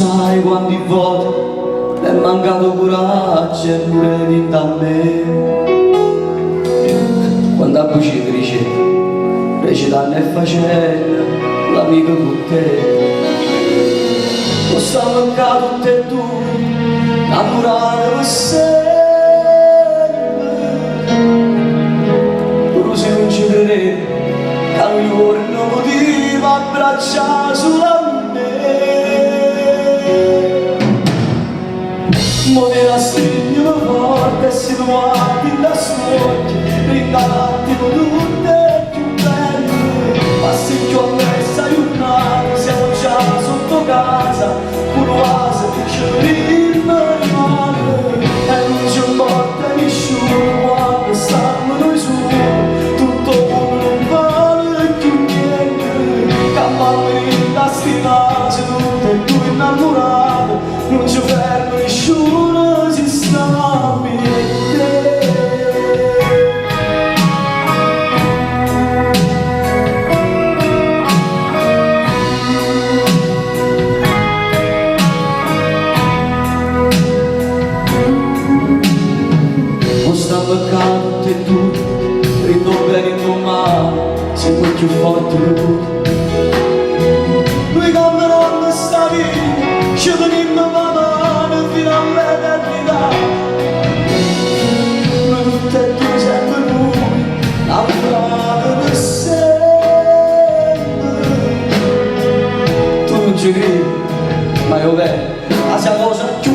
sai quanti volte è mancato coraggio e pure vinto a me. Quando a buci recitando e facendo l'amico con te. Lo stiamo qua tutti e due, innamorati per sempre. Però se non ci crede, che un giorno poteva abbracciare solo a me. Poteva stringere forte e si guardi da sogno, rinda l'attimo tutte più belle. Passeggio a questa giornata, siamo già sotto casa, curvasa, c'è il mare. E non ci importa nessuno quando stanno noi su, tutto come non vale più niente. Cammino da stima, se tutte e due innamorate, non ci fermo nessuno, si sta a me. Tutti e tu, rido bene in tuo male, siamo più forti di tu. Noi come non sta via, ci tenimmo la mano fino all'eternità. Noi tutti e due sempre noi, innamorati per sempre. Tu non ci credi, ma io vedo, la sia cosa più